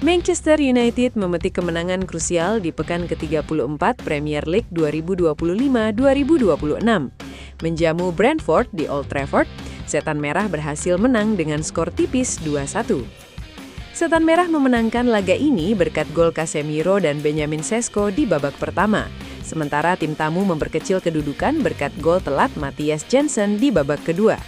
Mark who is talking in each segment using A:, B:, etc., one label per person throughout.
A: Manchester United memetik kemenangan krusial di pekan ke-34 Premier League 2025-2026. Menjamu Brentford di Old Trafford, Setan Merah berhasil menang dengan skor tipis 2-1. Setan Merah memenangkan laga ini berkat gol Casemiro dan Benjamin Sesko di babak pertama. Sementara tim tamu memperkecil kedudukan berkat gol telat Matthias Jansen di babak kedua.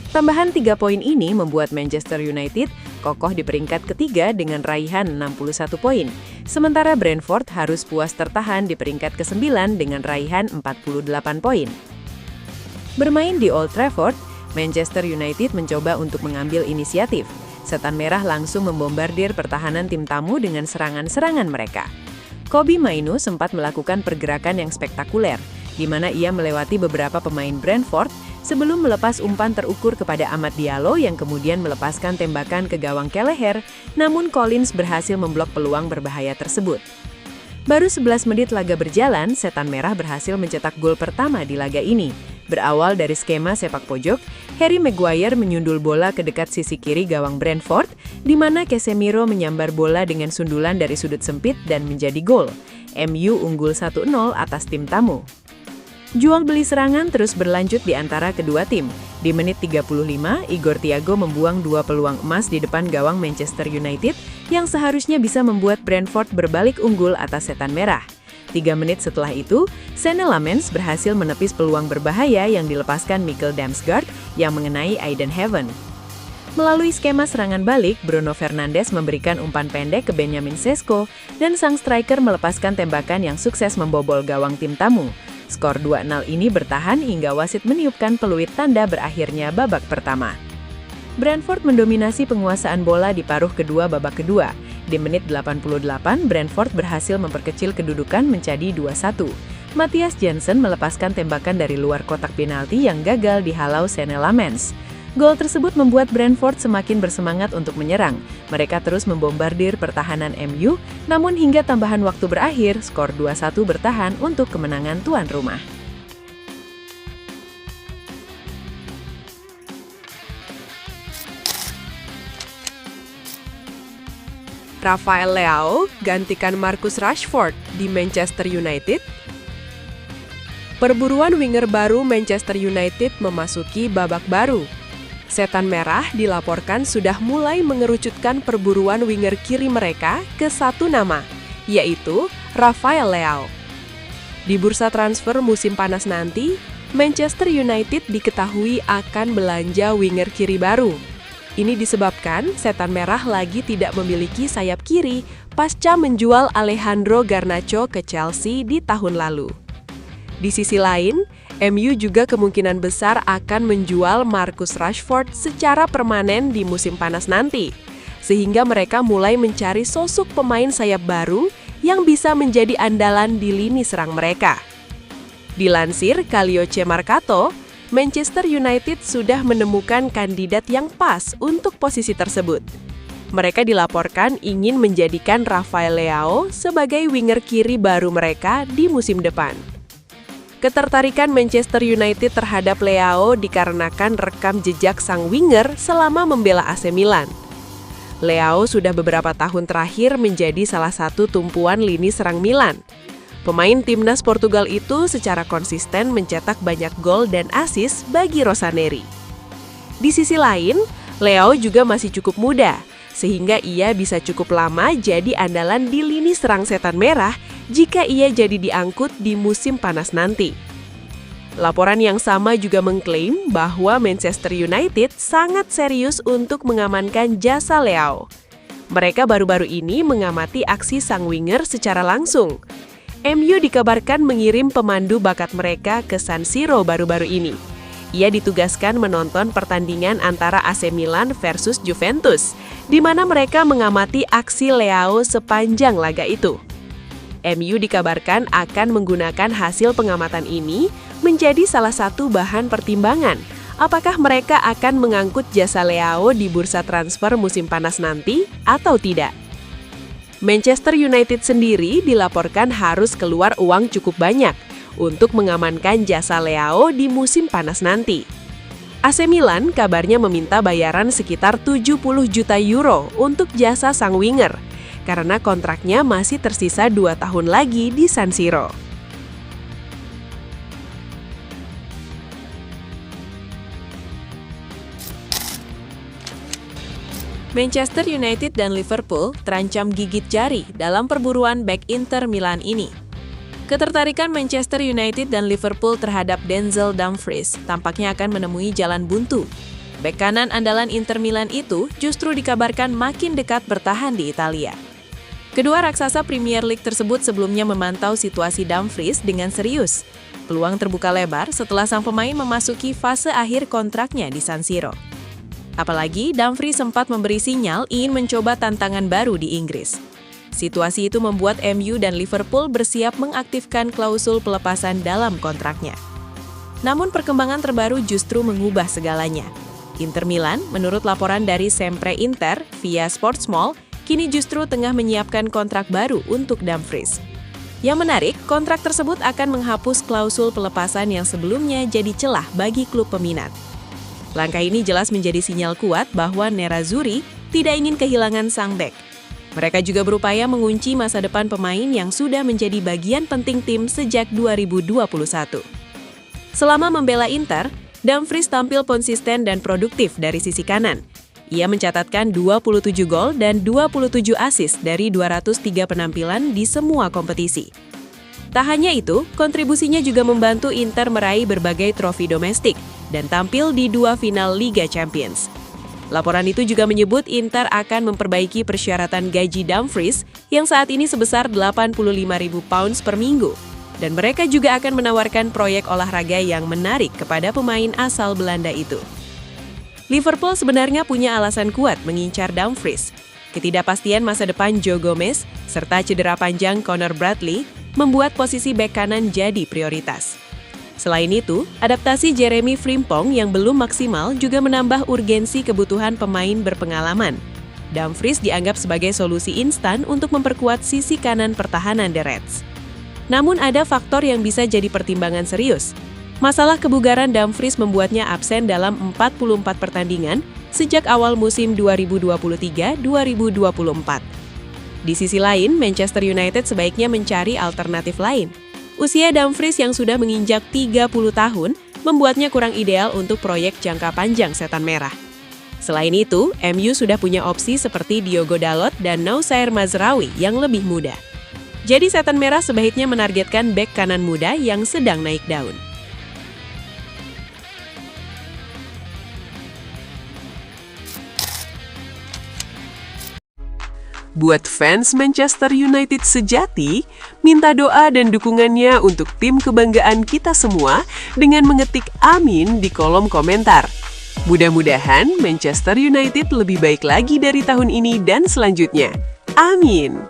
A: Tambahan 3 poin ini membuat Manchester United kokoh di peringkat ketiga dengan raihan 61 poin. Sementara Brentford harus puas tertahan di peringkat ke-9 dengan raihan 48 poin. Bermain di Old Trafford, Manchester United mencoba untuk mengambil inisiatif. Setan Merah langsung membombardir pertahanan tim tamu dengan serangan-serangan mereka. Kobbie Mainoo sempat melakukan pergerakan yang spektakuler, di mana ia melewati beberapa pemain Brentford sebelum melepas umpan terukur kepada Amad Diallo yang kemudian melepaskan tembakan ke gawang Kelleher, namun Collins berhasil memblok peluang berbahaya tersebut. Baru 11 menit laga berjalan, Setan Merah berhasil mencetak gol pertama di laga ini. Berawal dari skema sepak pojok, Harry Maguire menyundul bola ke dekat sisi kiri gawang Brentford, di mana Casemiro menyambar bola dengan sundulan dari sudut sempit dan menjadi gol. MU unggul 1-0 atas tim tamu. Jual beli serangan terus berlanjut di antara kedua tim. Di menit 35, Igor Thiago membuang 2 peluang emas di depan gawang Manchester United yang seharusnya bisa membuat Brentford berbalik unggul atas Setan Merah. 3 menit setelah itu, Senne Lammens berhasil menepis peluang berbahaya yang dilepaskan Mikkel Damsgaard yang mengenai Aiden Heaven. Melalui skema serangan balik, Bruno Fernandes memberikan umpan pendek ke Benjamin Sesko dan sang striker melepaskan tembakan yang sukses membobol gawang tim tamu. Skor 2-0 ini bertahan hingga wasit meniupkan peluit tanda berakhirnya babak pertama. Brentford mendominasi penguasaan bola di paruh kedua babak kedua. Di menit 88, Brentford berhasil memperkecil kedudukan menjadi 2-1. Matthias Jansen melepaskan tembakan dari luar kotak penalti yang gagal dihalau Senne Lammens. Gol tersebut membuat Brentford semakin bersemangat untuk menyerang. Mereka terus membombardir pertahanan MU, namun hingga tambahan waktu berakhir, skor 2-1 bertahan untuk kemenangan tuan rumah.
B: Rafael Leao gantikan Marcus Rashford di Manchester United. Perburuan winger baru Manchester United memasuki babak baru. Setan Merah dilaporkan sudah mulai mengerucutkan perburuan winger kiri mereka ke satu nama, yaitu Rafael Leao. Di bursa transfer musim panas nanti, Manchester United diketahui akan belanja winger kiri baru. Ini disebabkan Setan Merah lagi tidak memiliki sayap kiri pasca menjual Alejandro Garnacho ke Chelsea di tahun lalu. Di sisi lain, MU juga kemungkinan besar akan menjual Marcus Rashford secara permanen di musim panas nanti, sehingga mereka mulai mencari sosok pemain sayap baru yang bisa menjadi andalan di lini serang mereka. Dilansir Calciomercato Mercato, Manchester United sudah menemukan kandidat yang pas untuk posisi tersebut. Mereka dilaporkan ingin menjadikan Rafael Leao sebagai winger kiri baru mereka di musim depan. Ketertarikan Manchester United terhadap Leao dikarenakan rekam jejak sang winger selama membela AC Milan. Leao sudah beberapa tahun terakhir menjadi salah satu tumpuan lini serang Milan. Pemain timnas Portugal itu secara konsisten mencetak banyak gol dan assist bagi Rossoneri. Di sisi lain, Leao juga masih cukup muda, sehingga ia bisa cukup lama jadi andalan di lini serang Setan Merah jika ia jadi diangkut di musim panas nanti. Laporan yang sama juga mengklaim bahwa Manchester United sangat serius untuk mengamankan jasa Leao. Mereka baru-baru ini mengamati aksi sang winger secara langsung. MU dikabarkan mengirim pemandu bakat mereka ke San Siro baru-baru ini. Ia ditugaskan menonton pertandingan antara AC Milan versus Juventus, di mana mereka mengamati aksi Leao sepanjang laga itu. MU dikabarkan akan menggunakan hasil pengamatan ini menjadi salah satu bahan pertimbangan apakah mereka akan mengangkut jasa Leao di bursa transfer musim panas nanti atau tidak. Manchester United sendiri dilaporkan harus keluar uang cukup banyak untuk mengamankan jasa Leao di musim panas nanti. AC Milan kabarnya meminta bayaran sekitar 70 juta euro untuk jasa sang winger, karena kontraknya masih tersisa 2 tahun lagi di San Siro. Manchester United dan Liverpool terancam gigit jari dalam perburuan bek Inter Milan ini. Ketertarikan Manchester United dan Liverpool terhadap Denzel Dumfries tampaknya akan menemui jalan buntu. Bek kanan andalan Inter Milan itu justru dikabarkan makin dekat bertahan di Italia. Kedua raksasa Premier League tersebut sebelumnya memantau situasi Dumfries dengan serius. Peluang terbuka lebar setelah sang pemain memasuki fase akhir kontraknya di San Siro. Apalagi Dumfries sempat memberi sinyal ingin mencoba tantangan baru di Inggris. Situasi itu membuat MU dan Liverpool bersiap mengaktifkan klausul pelepasan dalam kontraknya. Namun perkembangan terbaru justru mengubah segalanya. Inter Milan, menurut laporan dari Sempre Inter via Sportsmall, kini justru tengah menyiapkan kontrak baru untuk Dumfries. Yang menarik, kontrak tersebut akan menghapus klausul pelepasan yang sebelumnya jadi celah bagi klub peminat. Langkah ini jelas menjadi sinyal kuat bahwa Nerazzurri tidak ingin kehilangan sang bek. Mereka juga berupaya mengunci masa depan pemain yang sudah menjadi bagian penting tim sejak 2021. Selama membela Inter, Dumfries tampil konsisten dan produktif dari sisi kanan. Ia mencatatkan 27 gol dan 27 assist dari 203 penampilan di semua kompetisi. Tak hanya itu, kontribusinya juga membantu Inter meraih berbagai trofi domestik dan tampil di 2 final Liga Champions. Laporan itu juga menyebut Inter akan memperbaiki persyaratan gaji Dumfries yang saat ini sebesar 85.000 pounds per minggu. Dan mereka juga akan menawarkan proyek olahraga yang menarik kepada pemain asal Belanda itu. Liverpool sebenarnya punya alasan kuat mengincar Dumfries. Ketidakpastian masa depan Joe Gomez serta cedera panjang Connor Bradley membuat posisi bek kanan jadi prioritas. Selain itu, adaptasi Jeremy Frimpong yang belum maksimal juga menambah urgensi kebutuhan pemain berpengalaman. Dumfries dianggap sebagai solusi instan untuk memperkuat sisi kanan pertahanan The Reds. Namun ada faktor yang bisa jadi pertimbangan serius. Masalah kebugaran Dumfries membuatnya absen dalam 44 pertandingan sejak awal musim 2023-2024. Di sisi lain, Manchester United sebaiknya mencari alternatif lain. Usia Dumfries yang sudah menginjak 30 tahun membuatnya kurang ideal untuk proyek jangka panjang Setan Merah. Selain itu, MU sudah punya opsi seperti Diogo Dalot dan Noussair Mazraoui yang lebih muda. Jadi Setan Merah sebaiknya menargetkan bek kanan muda yang sedang naik daun.
C: Buat fans Manchester United sejati, minta doa dan dukungannya untuk tim kebanggaan kita semua dengan mengetik amin di kolom komentar. Mudah-mudahan Manchester United lebih baik lagi dari tahun ini dan selanjutnya. Amin.